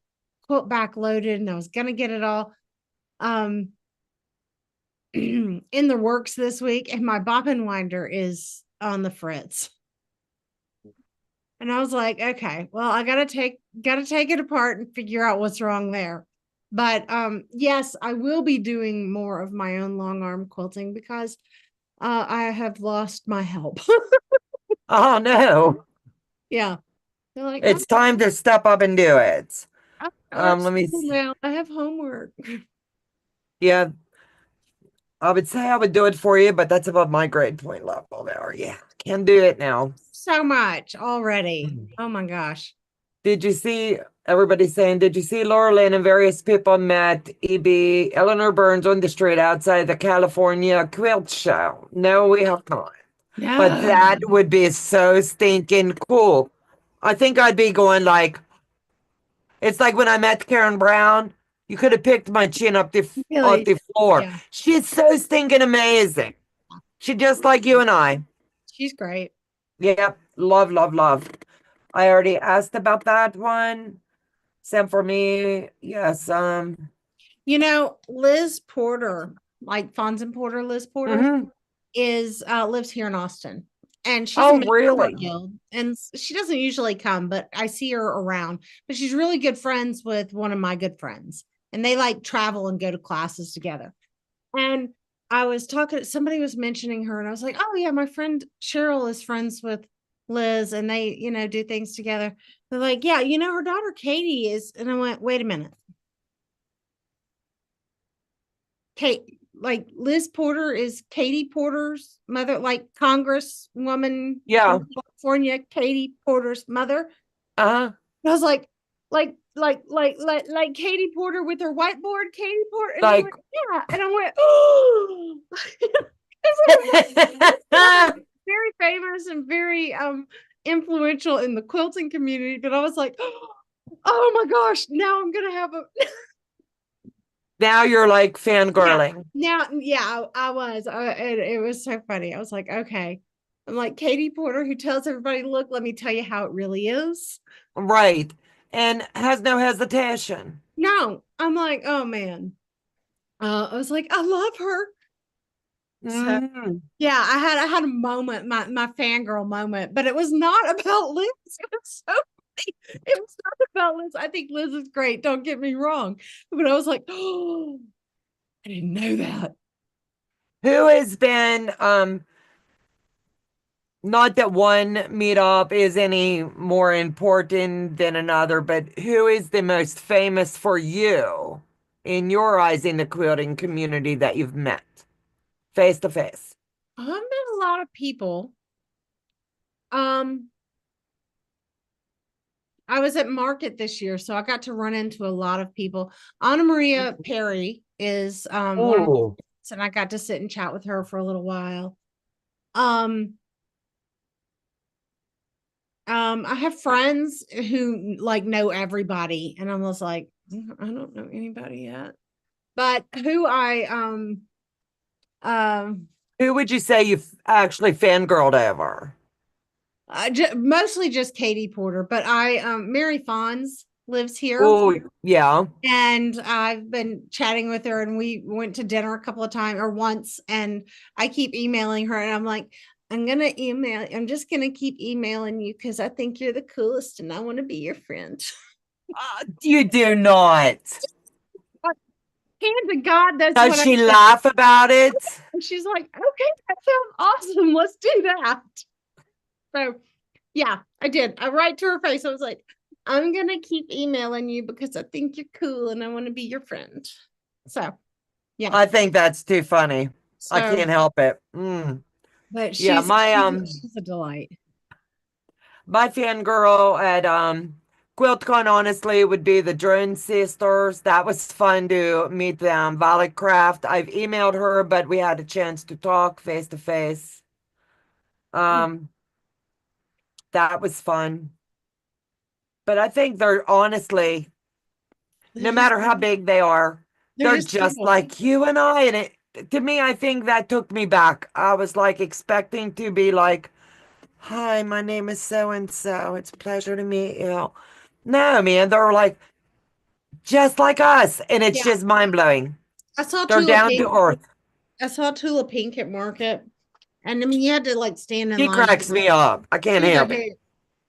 quilt back loaded, and I was gonna get it all um in the works this week, and my bobbin winder is on the fritz. And I was like, okay, well, I gotta take it apart and figure out what's wrong there. But yes, I will be doing more of my own long arm quilting because I have lost my help. Oh no. Yeah. They're like, It's time to step up and do it. I'm at Let me school see. now. I have homework. Yeah, I would say I would do it for you, but that's above my grade point level there. Yeah, can do it now. So much already. Oh my gosh. Did you see everybody saying, did you see Laura Lynn and various people met EB Eleanor Burns on the street outside the California quilt show? No, we have not. But No. that would be so stinking cool. I think I'd be going like, it's like when I met Karen Brown. You could have picked my chin up off Really? the floor. Yeah. She's so stinking amazing. She just like you and I. She's great. Yep. Love, love, love. I already asked about that one. Sent for me. Yes. Liz Porter, like Fonz and Porter, Liz Porter Mhm. is lives here in Austin, and she's a Oh, member of our really? guild, and she doesn't usually come, but I see her around. But she's really good friends with one of my good friends, and they like travel and go to classes together. And I was talking, somebody was mentioning her, and I was like, oh yeah, my friend Cheryl is friends with Liz, and they, do things together. They're like, yeah, her daughter Katie is, and I went, wait a minute. Kate, like Liz Porter is Katie Porter's mother, like Congresswoman Yeah. from California, Katie Porter's mother. Uh-huh. And I was like Katie Porter with her whiteboard, Katie Porter. And they Like, went, yeah. And I went, oh, very famous and very influential in the quilting community. But I was like, oh my gosh, now I'm gonna have a now you're like yeah. fangirling. Now, yeah, I was. It was so funny. I was like, okay. I'm like Katie Porter, who tells everybody, look, let me tell you how it really is. Right. And has no hesitation. No, I'm like, oh man. I was like, I love her. So Mm. yeah, I had a moment, my fangirl moment, but it was not about Liz. It was so funny. It was not about Liz. I think Liz is great. Don't get me wrong. But I was like, oh, I didn't know that. Who has been not that one meetup is any more important than another, but who is the most famous for you in your eyes in the quilting community that you've met face to face? I've met a lot of people. Um, I was at market this year, so I got to run into a lot of people. Anna Maria Perry is one of Oh, my, and I got to sit and chat with her for a little while. Um, I have friends who like know everybody, and I'm just like, I don't know anybody yet. But who I um who would you say you've actually fangirled over? mostly just Katie Porter, but I Mary Fonz lives here. Oh, yeah. And I've been chatting with her, and we went to dinner a couple of times or once, and I keep emailing her, and I'm like, I'm just gonna keep emailing you because I think you're the coolest and I want to be your friend. You do not. Hand to God, that's Does what I she said. laugh about it? And she's like, okay, that sounds awesome. Let's do that. So yeah, I did. I write to her face. I was like, I'm gonna keep emailing you because I think you're cool and I want to be your friend. So yeah. I think that's too funny. I So, can't help it. but Yeah, she's a delight. my fangirl at QuiltCon honestly would be the Drone Sisters. That was fun to meet them. Violet Craft. I've emailed her, but we had a chance to talk face to face. That was fun. But I think they're honestly, They're no just matter how big they are, they're they're just just people. like you and I. And to me, I think that took me back. I was like expecting to be like, hi, my name is so and so. It's a pleasure to meet you. No, man, they're like just like us. And it's Yeah. just mind blowing. I saw They're Tula down to Pink. earth. I saw Tula Pink at market. And I mean, you had to like stand in She line. cracks me up. I can't She's a help it. hoot.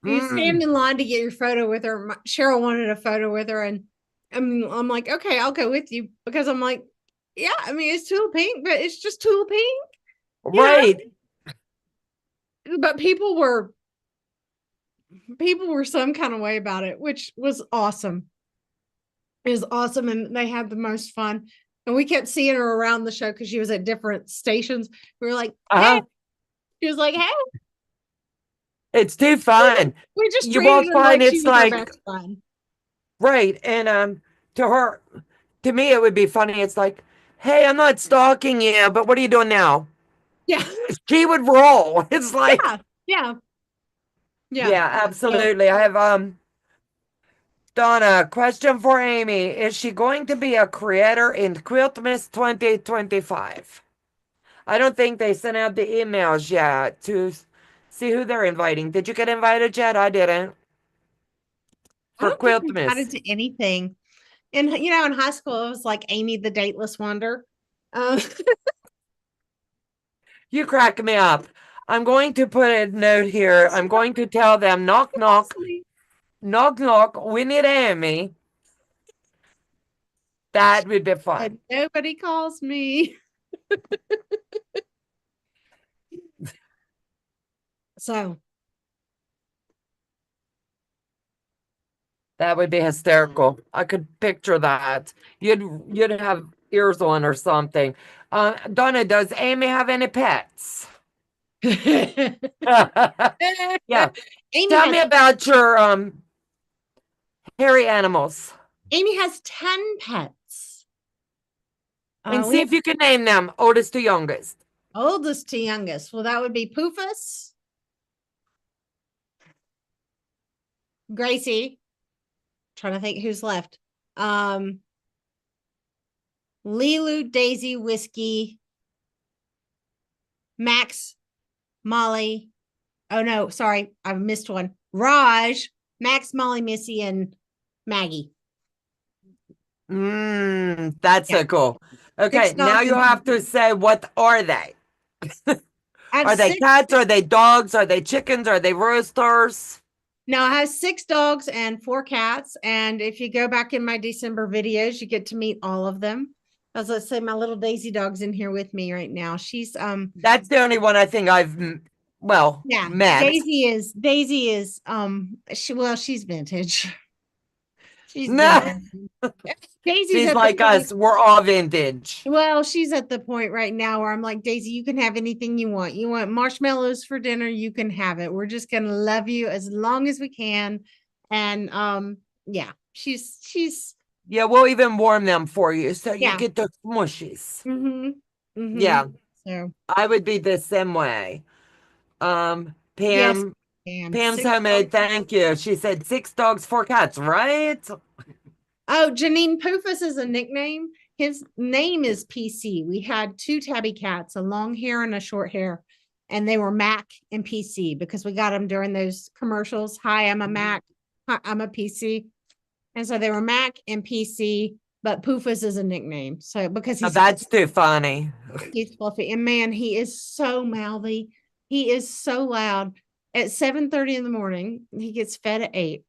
You stand Mm, in line to get your photo with her. Cheryl wanted a photo with her, and I'm like, okay, I'll go with you because I'm like, yeah, I mean, it's Tula Pink, but it's just Tula Pink, you know. right. But people were some kind of way about it, which was awesome. It was awesome, and they had the most fun. And we kept seeing her around the show because she was at different stations. We were like, hey, Uh-huh. she was like, hey, It's too fun. we just You treated walk her by and like she it's was our like, best friend. right. And to her, to me, it would be funny. It's like, hey, I'm not stalking you, but what are you doing now? Yeah, She would roll. It's like, yeah, yeah, yeah. yeah, So absolutely. I have Donna, question for Amy. Is she going to be a creator in Quiltmas 2025? I don't think they sent out the emails yet to see who they're inviting. Did you get invited yet? I didn't. I For don't think we got Quiltmas. into anything. And in high school, it was like Amy the Dateless Wonder. Uh, You crack me up. I'm going to put a note here. I'm going to tell them knock knock, knock knock. We need Amy. That would be fun. and nobody calls me. So That would be hysterical. I could picture that. You'd have ears on or something. Donna, does Amy have any pets? Amy Yeah. Tell has me about your hairy animals Amy has 10 pets. and We see have if you can name them oldest to youngest. oldest to youngest. Well, that would be Poofus, Gracie. Trying to think who's left. Lilu, Daisy, Whiskey, Max, Molly. Oh no, sorry, I missed one. Raj, Max, Molly, Missy, and Maggie. That's Yeah, so cool. six Okay, now dogs you and have to say what are they? I have Are they six. cats? Are they dogs? Are they chickens? Are they roosters? No, I have 6 dogs and 4 cats. And if you go back in my December videos, you get to meet all of them. As I say, my little Daisy dog's in here with me right now. She's That's the only one I think I've yeah, met. Daisy is she's vintage. She's No, vintage. Daisy's she's at the like point. us. We're all vintage. Well, she's at the point right now where I'm like, Daisy, you can have anything you want. You want marshmallows for dinner, you can have it. We're just gonna love you as long as we can. And yeah, she's Yeah, we'll even warm them for you so you yeah. get the smushies. Mm-hmm. Mm-hmm. Yeah, So I would be the same way. yes, Pam, and Pam's six homemade. dogs. Thank you. She said 6 dogs, 4 cats, right? Oh, Janine Poofus is a nickname. His name is PC. We had 2 tabby cats, a long hair and a short hair, and they were Mac and PC because we got them during those commercials. Hi, I'm a Mac. Hi, I'm a PC. And so they were Mac and PC, but Poofus is a nickname. So because Now that's too funny. he's fluffy. And man, he is so mouthy. He is so loud. At 7:30 in the morning, he gets fed at 8.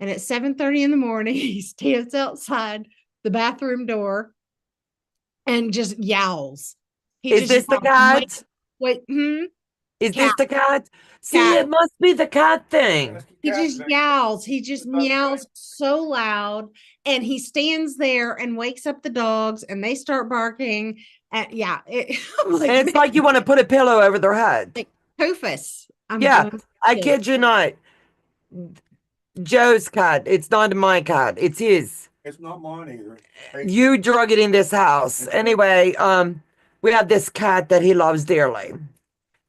And at 7:30 in the morning, he stands outside the bathroom door and just yowls. He Is just this the yowls. I'm like, cat? wait, Is cat, this the cat? See, cat. it must be the cat thing. He just yowls. He just meows so loud. And he stands there and wakes up the dogs and they start barking. And yeah, I'm like, And it's like you want to put a pillow over their head. like Tophus. I'm Yeah, going I to. kid you not. Joe's cat. It's not my cat. It's his. It's not mine either. You drug it in this house. Anyway, we have this cat that he loves dearly. Yeah.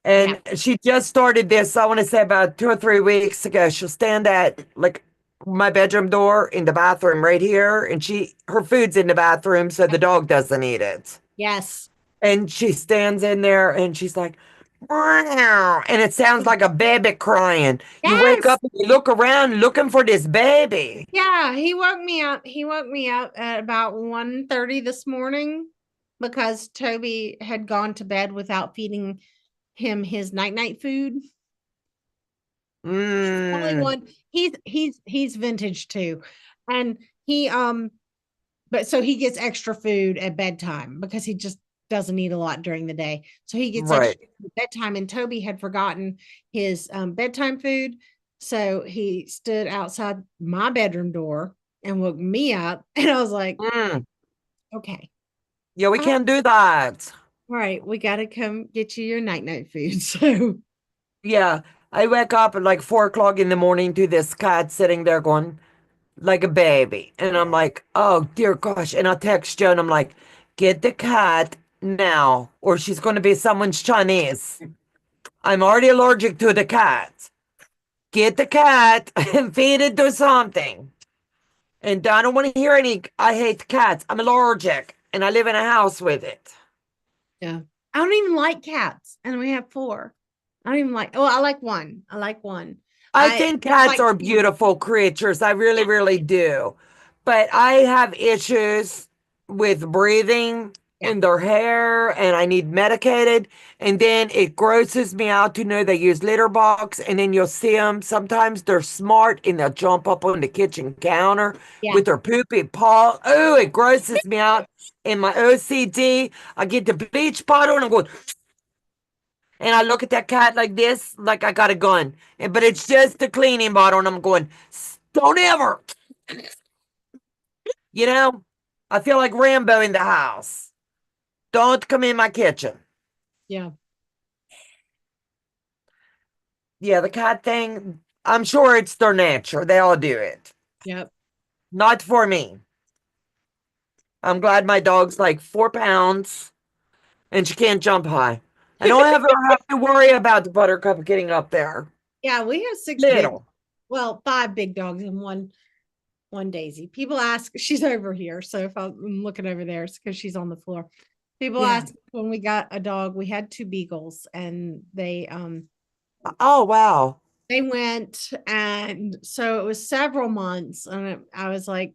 And she just started this, I want to say about 2 or 3 weeks ago. She'll stand at like my bedroom door in the bathroom right here, and her food's in the bathroom so the dog doesn't eat it. Yes. And she stands in there and she's like, "Meow," and it sounds like a baby crying. You wake Yes. up and you look around looking for this baby. Yeah, he woke me up. He woke me up at about 1:30 this morning because Toby had gone to bed without feeding him his night food. Only Mm, one. He's vintage too. And he but so he gets extra food at bedtime because he just doesn't eat a lot during the day. So he gets right. extra food at bedtime, and Toby had forgotten his bedtime food. So he stood outside my bedroom door and woke me up. And I was like, Mm. okay, Yeah, we all can't do that. right, we got to come get you your night food. So Yeah, I wake up at like 4 o'clock in the morning to this cat sitting there going like a baby. And I'm like, oh dear gosh. And I text Joe and I'm like, get the cat now, or she's going to be someone's Chinese. I'm already allergic to the cat. Get the cat and feed it to something. And I don't want to hear any, I hate cats. I'm allergic and I live in a house with it. yeah, I don't even like cats, and we have four. I don't even like. Oh, I like one. I like one. I I think cats like. are beautiful creatures. I really, Yeah, really do. But I have issues with breathing yeah, in their hair and I need medicated. And then it grosses me out to know they use litter box. And then you'll see them. Sometimes they're smart and they'll jump up on the kitchen counter yeah. with their poopy paw. Oh, it grosses me out. In my OCD, I get the bleach bottle and I'm going, and I look at that cat like this, like I got a gun. But it's just a cleaning bottle, and I'm going, don't ever, you know? I feel like Rambo in the house. Don't come in my kitchen. Yeah. Yeah, the cat thing, I'm sure it's their nature. They all do it. Yep. Not for me. I'm glad my dog's like 4 pounds and she can't jump high. I don't ever have to worry about the Buttercup getting up there. Yeah, we have six big, Little. well, five big dogs and one Daisy. People ask, she's over here. So if I'm looking over there, it's because she's on the floor. People Yeah. ask when we got a dog, we had two beagles and Oh, wow. they went, and so it was several months, and I was like,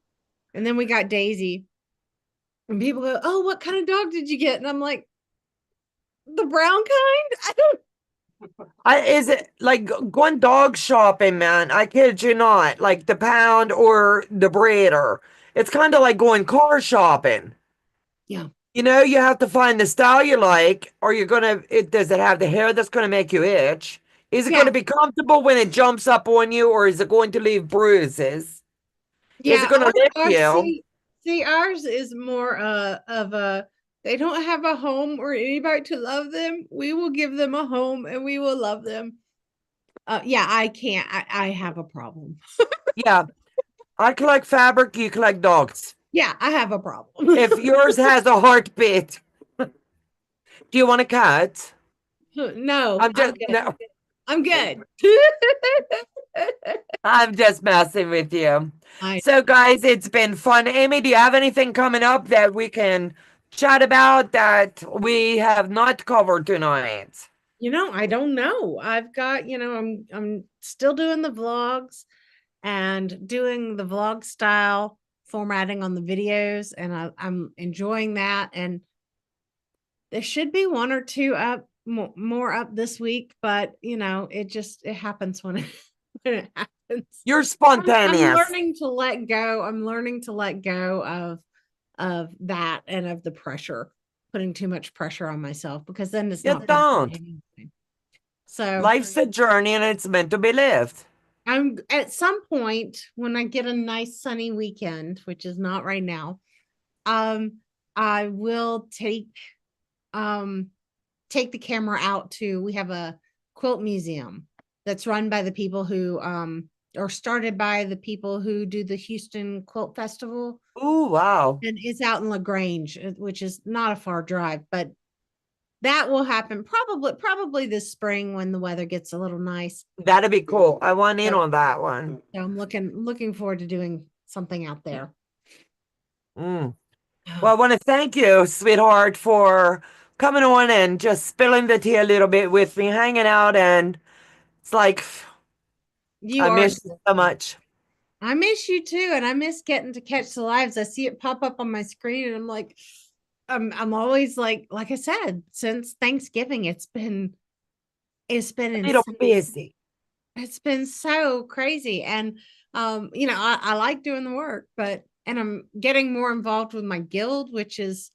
and then we got Daisy, and people go, "Oh, what kind of dog did you get?" And I'm like, "The brown kind." I don't. Is it like going dog shopping, man? I kid you not. Like the pound or the breeder. It's kind of like going car shopping. Yeah. You have to find the style you like, or does it have the hair that's gonna make you itch? Is it Yeah. gonna be comfortable when it jumps up on you, or is it going to leave bruises? Is it Yeah. gonna lick Ours, you? see, ours is more of a, they don't have a home or anybody to love them. We will give them a home and we will love them. Yeah, I can't. I have a problem. Yeah. I collect fabric, you collect dogs. Yeah, I have a problem. If yours has a heartbeat, do you want a cat? No, I'm I'm just good. no. I'm good. I'm just messing with you. I, So, guys, it's been fun. Amy, do you have anything coming up that we can chat about that we have not covered tonight? I don't know. I've got, I'm still doing the vlogs and doing the vlog style formatting on the videos, and I'm enjoying that. And there should be one or two up more up this week, but it happens when when it happens. You're I'm spontaneous. learning to let go. I'm learning to let go of that and of the pressure, putting too much pressure on myself, because then it's You not fun don't. anyway. So Life's a journey and it's meant to be lived. I'm at some point when I get a nice sunny weekend, which is not right now, I will take um take the camera out to, we have a quilt museum that's run by the people who or started by the people who do the Houston Quilt Festival, Ooh, wow. and it's out in LaGrange, which is not a far drive, but that will happen probably this spring when the weather gets a little nice. That'd be cool. I want in So, on that one. so I'm looking forward to doing something out there. Mm. Well, I want to thank you, sweetheart, for coming on and just spilling the tea a little bit with me, hanging out, and it's like You I are miss you so so sweet. much. I miss you too, and I miss getting to catch the lives. I see it pop up on my screen, and I'm like, I'm always like I said, since Thanksgiving, it's been A little insane. busy. It's been so crazy, and I like doing the work, but and I'm getting more involved with my guild, which is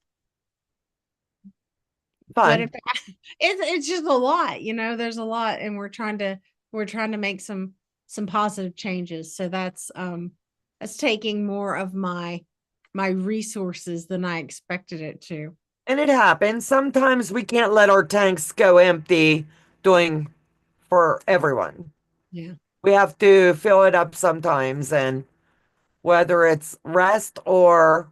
what if Fun. it's just a lot. There's a lot, and we're trying to make some positive changes. So that's taking more of my resources than I expected it to. And it happens. Sometimes we can't let our tanks go empty doing for everyone. Yeah. We have to fill it up sometimes, and whether it's rest or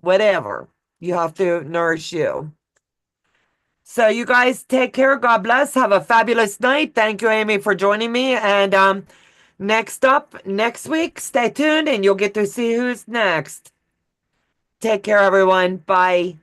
whatever, you have to nourish you. So you guys take care. God bless. Have a fabulous night. Thank you, Amy, for joining me. And next up, next week, stay tuned and you'll get to see who's next. Take care, everyone. Bye.